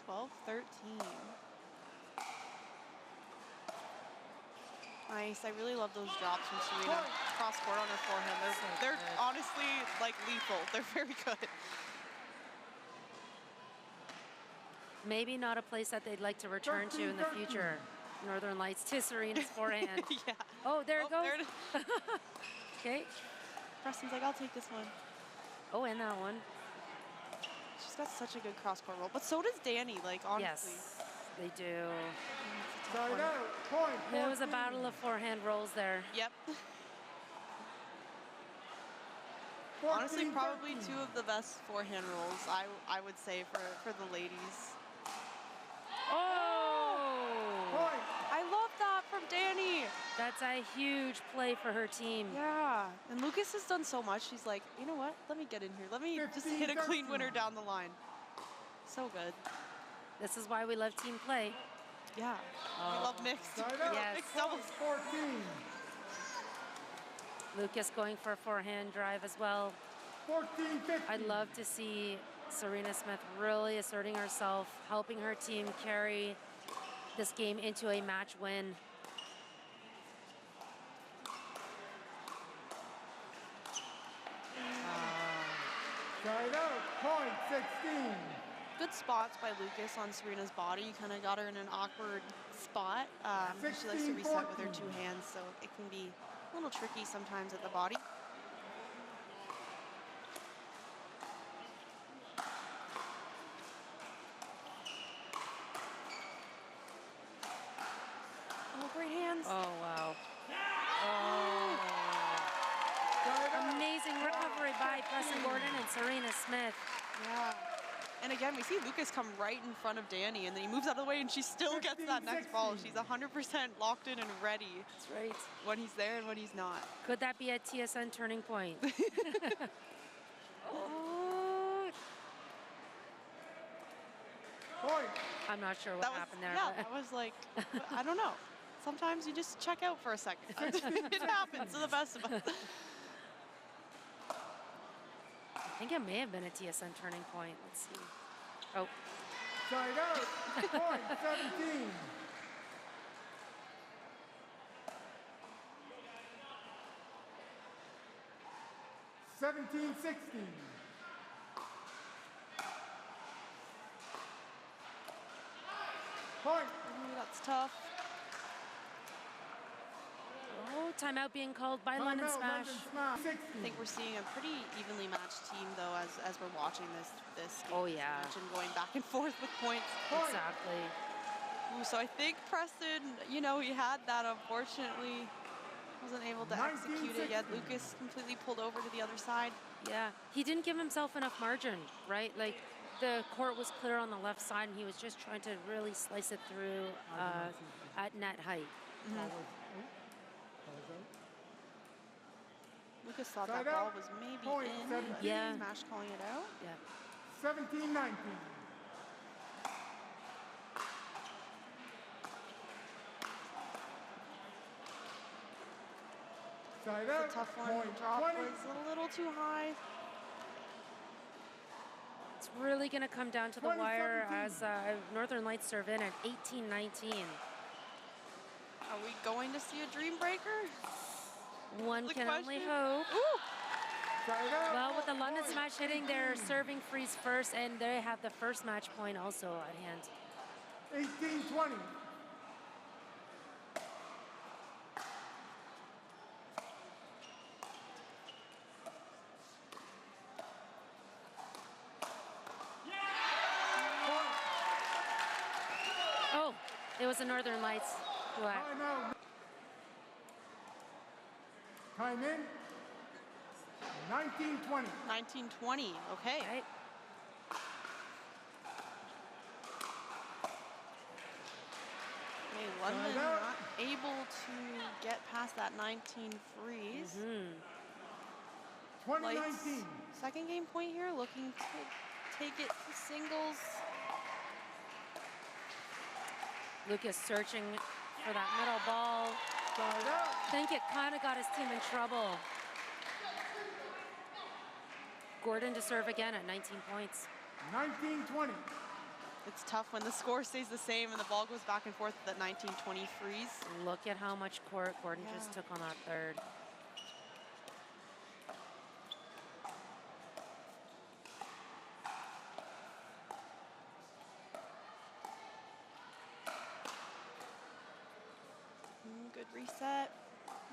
12-13. Nice. I really love those drops from Serena. Cross court on her forehand. They're honestly like lethal. They're very good. Maybe not a place that they'd like to return to in the future. Northern Lights to Serena's forehand. Yeah. Oh, there it goes. There it is. Okay. Preston's like, I'll take this one. Oh, and that one. She's got such a good cross court roll. But so does Danny, like, honestly. Yes, they do. Side out, point, 14. It was a battle of forehand rolls there. Yep. 14, Honestly, probably 13. two of the best forehand rolls, I would say, for the ladies. Oh! Point. I love that a huge play for her team. Yeah, and Lucas has done so much. She's like, you know what? Let me get in here. Let me just hit a clean winner down the line. So good. This is why we love team play. Yeah, we love mixed. Yes. Mixed doubles. 14. Lucas going for a forehand drive as well. 14-15. I'd love to see Serena Smith really asserting herself, helping her team carry this game into a match win. Side out, point 16. Good spots by Lucas on Serena's body. You kind of got her in an awkward spot. She likes to reset with her 2 hands, so it can be a little tricky sometimes at the body. Oh, great hands. Oh, wow. Oh. Amazing recovery by Preston Gordon and Serena Smith. Yeah. And again, we see Lucas come right in front of Danny, and then he moves out of the way, and she still gets that next ball. She's 100% locked in and ready. That's right. When he's there and when he's not. Could that be a TSN turning point? Oh. Point. I'm not sure what happened there. Yeah, I was like, I don't know. Sometimes you just check out for a second. It happens to the best of us. I think it may have been a TSN turning point. Let's see. Oh. Side out, point 17. Seventeen, 16. Point. Ooh, that's tough. Oh, timeout being called by London Smash. I think we're seeing a pretty evenly matched team, though, as we're watching this game. Oh, yeah. And going back and forth with points. Exactly. Ooh, so I think Preston, you know, he had that, unfortunately. Wasn't able to execute it yet. Lucas completely pulled over to the other side. Yeah, he didn't give himself enough margin, right? Like, the court was clear on the left side, and he was just trying to really slice it through at net height. Lucas thought that ball was maybe in, but yeah. Smash calling it out. Yeah. 17-19. Side out, It's a tough one. point The drop 20. was a little too high. It's really going to come down to the wire as Northern Lights serve in at 18-19. Are we going to see a dream breaker? One can only hope. Ooh. Well, with the London Smash hitting their serving freeze first, and they have the first match point also at hand. 18-20. Oh, it was the Northern Lights. Who I, Time in. 19-20. 19-20. Okay. right? Okay, London not able to get past that 19 freeze. 20-19. Lights, second game point here, looking to take it to singles. Lucas searching for that middle ball. I think it kind of got his team in trouble. Gordon to serve again at 19 points. 19-20. It's tough when the score stays the same and the ball goes back and forth with that 19-20 freeze. Look at how much court Gordon just took on that third. Good reset.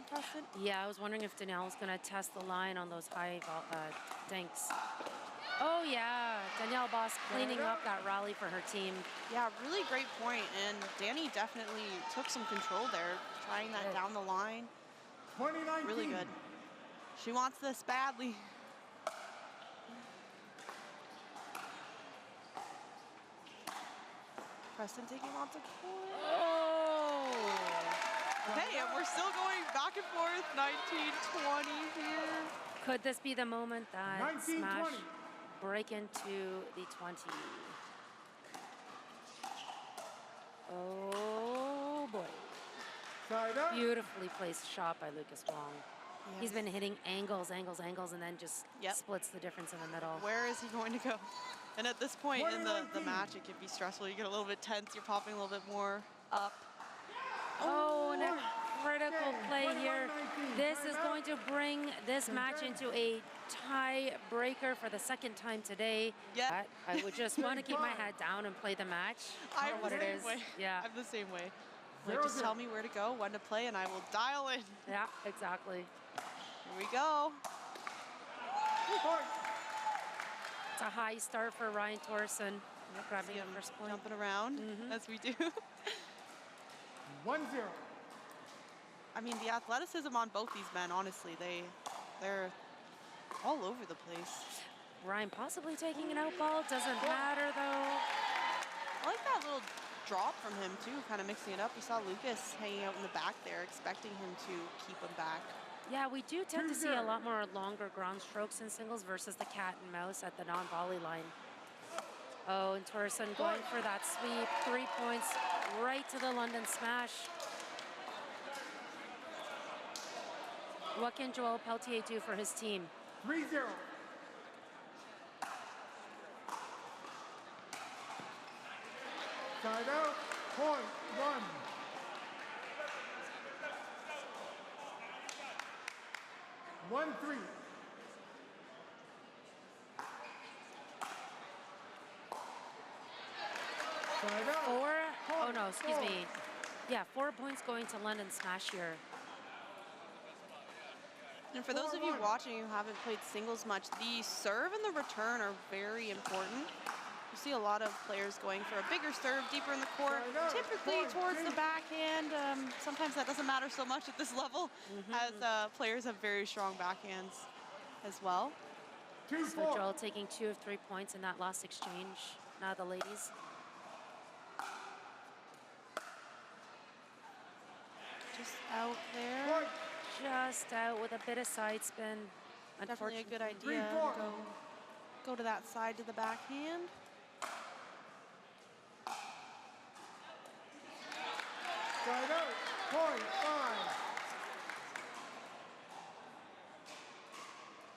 Preston. Yeah, I was wondering if Danielle was going to test the line on those high dinks. Oh, yeah. Danielle Boss cleaning up that rally for her team. Yeah, really great point. And Danny definitely took some control there, trying that down the line. 20-19. Really good. She wants this badly. Preston taking lots of points. Oh! Okay, and we're still going back and forth, 19-20 here. Could this be the moment that 19-20. Smash break into the 20? Oh boy. Side up. Beautifully placed shot by Lucas Wong. Yes. He's been hitting angles, angles, angles, and then just splits the difference in the middle. Where is he going to go? And at this point in the 20-19. match, it can be stressful. You get a little bit tense. You're popping a little bit more up. Oh, and a critical play here. 21-19. This is Timeout. going to bring this match into a tiebreaker for the second time today. Yeah. I would just want to keep my head down and play the match I'm for what the it same is. way. Yeah. I'm the same way. Like, just tell me where to go, when to play, and I will dial in. Yeah, exactly. Here we go. It's a high start for Ryan Torresin. Grabbing See the him first point. jumping around as we do. 1-0. I mean, the athleticism on both these men, honestly, they're all over the place. Ryan possibly taking an out ball. Doesn't matter though. I like that little drop from him too, kind of mixing it up. We saw Lucas hanging out in the back there, expecting him to keep him back. Yeah, we do tend to see a lot more longer ground strokes in singles versus the cat and mouse at the non-volley line. Oh, and Torresin going for that sweep. 3 points right to the London smash. What can Joel Pelletier do for his team? 3-0. Side out. Point. 1. One, 3. Side out. Four? Oh Point. no, excuse 4. me. Yeah, 4 points going to London smash here. And for those of you watching who haven't played singles much, the serve and the return are very important. You see a lot of players going for a bigger serve deeper in the court, typically towards the backhand. Sometimes that doesn't matter so much at this level, as players have very strong backhands as well. 2-4. So Joel taking 2 of 3 points in that last exchange. Now the ladies. Just out there. Point. Just out with a bit of side spin. Definitely a good idea 3-4. to go to that side to the backhand. Side out. Point.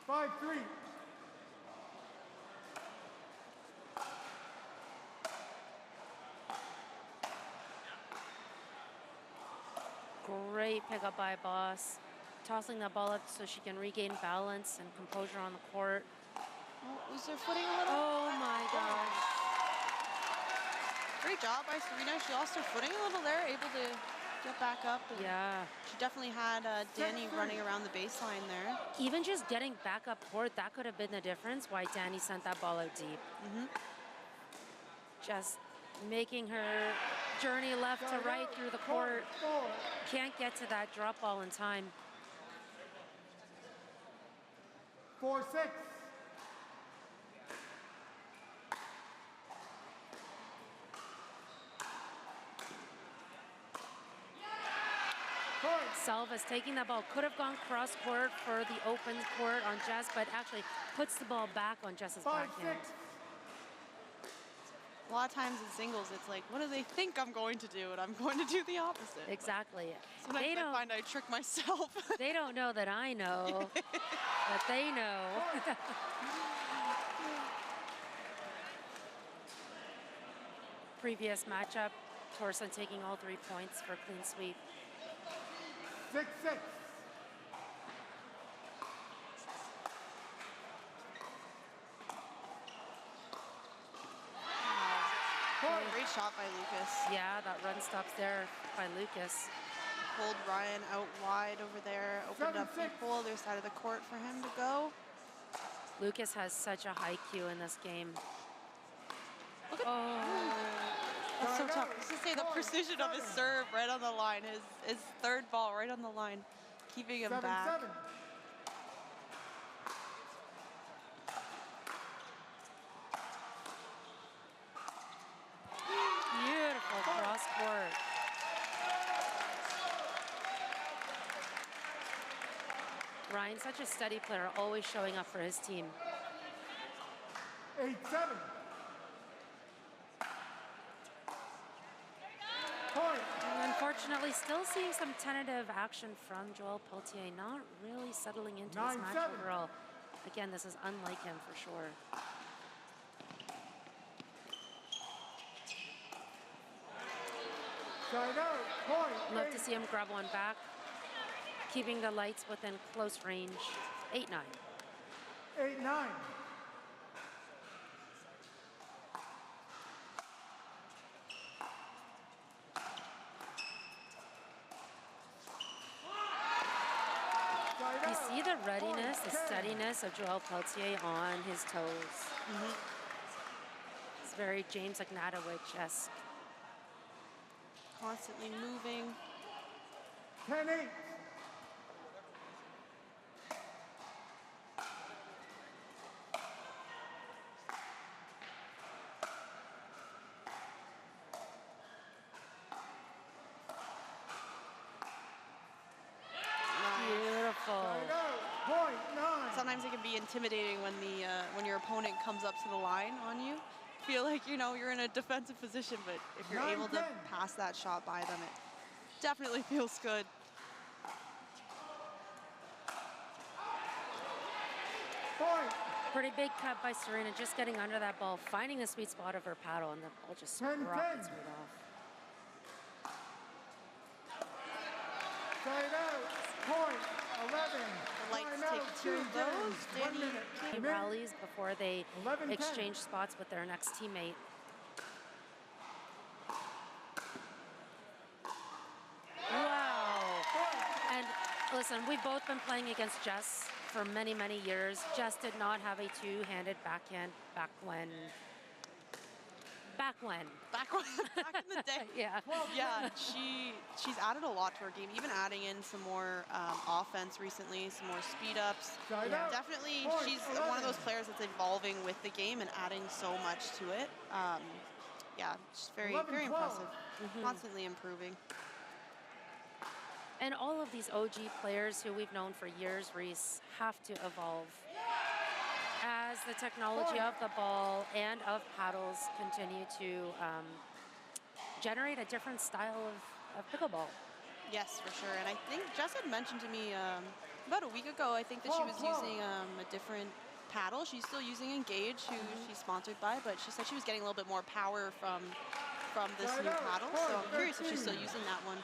5. 5-3. Great pickup by Boss. Tossing that ball up so she can regain balance and composure on the court. Oh, lose their footing a little. Oh my gosh. Great job by Serena. She lost her footing a little there, able to get back up. And Yeah. she definitely had Danny running around the baseline there. Even just getting back up court, that could have been the difference why Danny sent that ball out deep. Just making her journey left to right through the court. Can't get to that drop ball in time. 4-6. Point. Salvas taking that ball. Could have gone cross court for the open court on Jess, but actually puts the ball back on Jess's 5-6. backhand. A lot of times in singles, it's like, what do they think I'm going to do? And I'm going to do the opposite. Exactly. Sometimes They I don't, find I trick myself. they don't know that I know, but they know. Previous matchup, Torresin taking all 3 points for clean sweep. 6-6. Great shot by Lucas. Yeah, that run stops there by Lucas. Pulled Ryan out wide over there, opened up the whole other side of the court for him to go. Lucas has such a high Q in this game. Look at that's so tough. Just to say the precision of his serve right on the line, his third ball right on the line, keeping him back. 7-7. Beautiful cross court. fine. Such a steady player, always showing up for his team. 8-7. Point. And unfortunately, still seeing some tentative action from Joel Pelletier, not really settling into his match 9-7. overall. Again, this is unlike him for sure. Side out. Point. Love to see him grab one back, keeping the lights within close range. 8-9. 8-9. You see the readiness, the steadiness of Joel Pelletier on his toes. It's very James Ignatowicz-esque. Constantly moving. 10-8. Beautiful. Point 9. Sometimes it can be intimidating when your opponent comes up to the line on you. Feel like you're in a defensive position, but if you're able to 9-10. pass that shot by them, it definitely feels good. Point. Pretty big cut by Serena, just getting under that ball, finding the sweet spot of her paddle, and the ball just 10-10. rockets right off. Side out. Point. 11. The lights Time take out. 2 of those. 1 Danny minute. He A minute. rallies before they 11-10. exchange spots with their next teammate. Wow. And listen, we've both been playing against Jess for many, many years. Jess did not have a two-handed backhand back when. Back in the day. Yeah. Yeah, she's added a lot to her game, even adding in some more offense recently, some more speed ups. Side out. Definitely, Point. she's 11. one of those players that's evolving with the game and adding so much to it. Yeah, she's very 11-12. impressive. Constantly improving. And all of these OG players who we've known for years, Reese, have to evolve as the technology of the ball and of paddles continue to generate a different style of pickleball. Yes, for sure. And I think Jess had mentioned to me about a week ago, I think that she was using a different paddle. She's still using Engage, who she's sponsored by, but she said she was getting a little bit more power from this new paddle. So I'm curious if she's still using that one.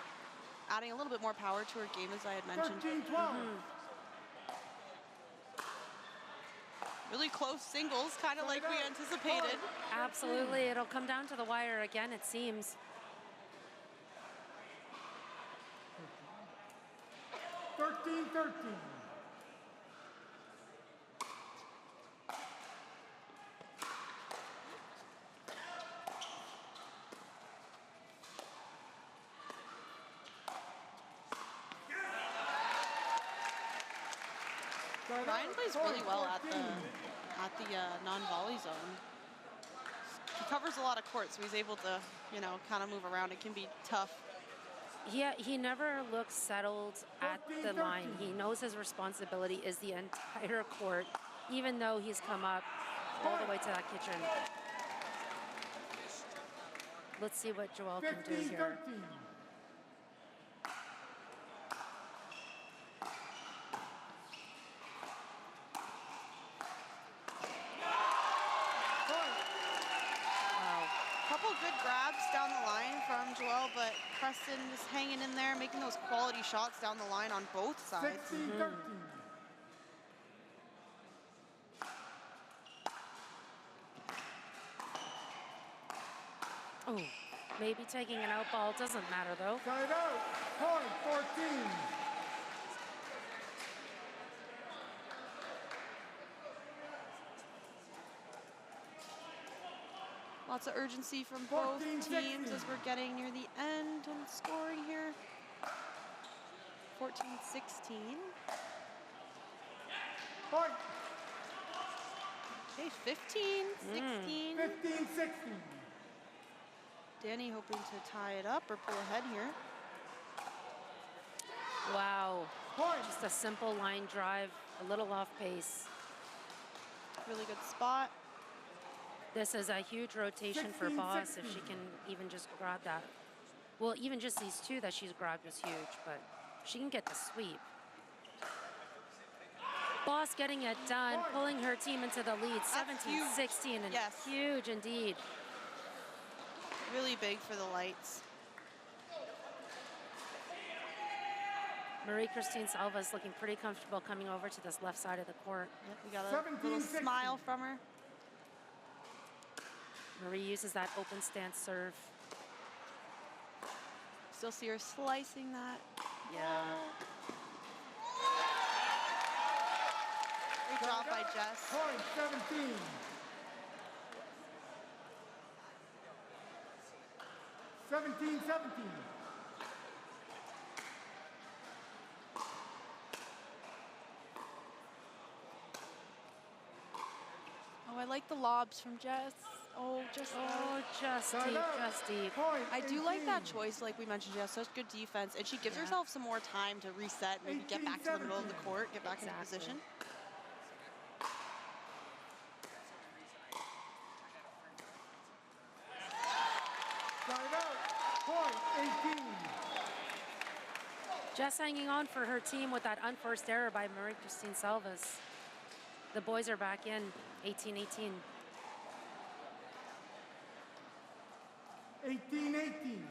Adding a little bit more power to her game, as I had mentioned. 13-12. Really close singles, kind of like we anticipated. Absolutely. It'll come down to the wire again, it seems. 13-13. Ryan plays really well at the non-volley zone. He covers a lot of court, so he's able to, kind of move around. It can be tough. Yeah, he never looks settled at the line. He knows his responsibility is the entire court, even though he's come up all the way to that kitchen. Let's see what Joel can do here. 15-13. Couple good grabs down the line from Joel, but Preston just hanging in there, making those quality shots down the line on both sides. 16-13. Oh, maybe taking an out ball doesn't matter though. Side out. Point 14. Lots of urgency from both 14-16. teams as we're getting near the end on scoring here. 14-16. Point. Okay, 15-16. 15-16. Danny hoping to tie it up or pull ahead here. Wow. Point. Just a simple line drive, a little off pace. Really good spot. This is a huge rotation for 16, Boss if 16. she can even just grab that. Well, even just these two that she's grabbed is huge, but she can get the sweep. Boss getting it done, pulling her team into the lead, 17-16, and Yes. huge indeed. Really big for the lights. Marie-Christine Salvas looking pretty comfortable coming over to this left side of the court. Yep, we got a 17, little 16. smile from her. Marie uses that open stance serve. Still see her slicing that. Yeah. Great job by Jess. Point 17. 17-17. Oh, I like the lobs from Jess. Oh, just Just Side deep, out. just deep. Point I do like that 18. choice, like we mentioned. She has such good defense, and she gives Yeah. herself some more time to reset, maybe get back to the middle of the 18-17. court, get back into Exactly. position. Side out. Point 18. Jess hanging on for her team with that unforced error by Marie-Christine Salvas. The boys are back in, 18-18. 18-18.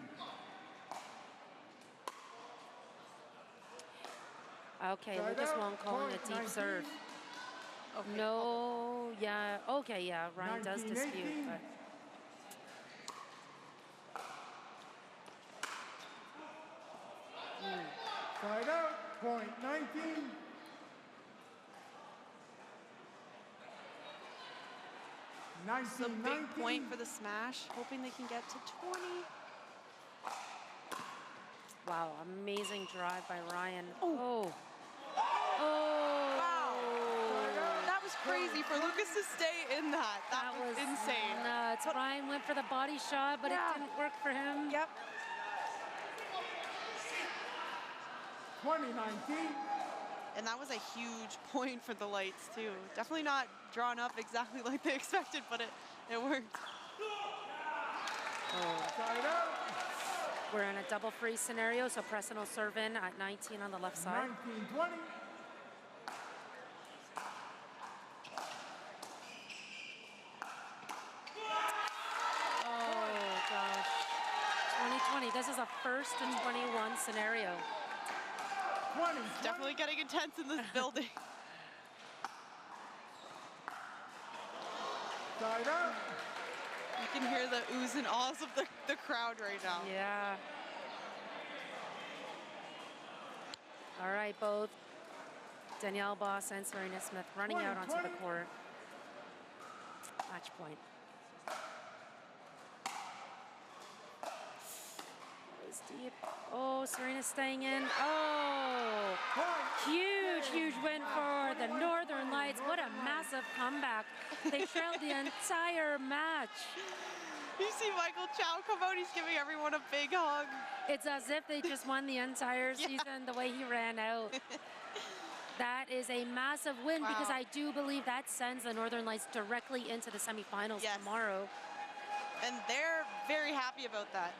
Okay, Side Lucas out. Wong calling a Point deep 19. serve. Okay, No, yeah, okay, yeah, Ryan does 19, dispute, 18. but Side out. Point 19. It's a 19, big 19. point for the smash, hoping they can get to 20. wow, amazing drive by Ryan. Oh. Oh. Wow. That was crazy for Lucas to stay in that. That was insane. Nuts. Ryan went for the body shot, but Yeah. it didn't work for him. Yep. 20-19. And that was a huge point for the lights, too. Definitely not drawn up exactly like they expected, but it worked. Side out. We're in a double free scenario, so Preston will serve in at 19 on the left side. 19-20. Oh, gosh. 2020. This is a 1st and 21 scenario. 20. Definitely getting intense in this building. Side out. You can hear the oohs and ahs of the crowd right now. Yeah. All right, both Danielle Boss and Serena Smith running out onto the court. Match point. Goes deep. Oh, Serena staying in. Oh, huge, huge win for the Northern Lights. What a massive comeback. They trailed the entire match. You see Michael Chow come out, he's giving everyone a big hug. It's as if they just won the entire season the way he ran out. That is a massive win because I do believe that sends the Northern Lights directly into the semifinals tomorrow. And they're very happy about that.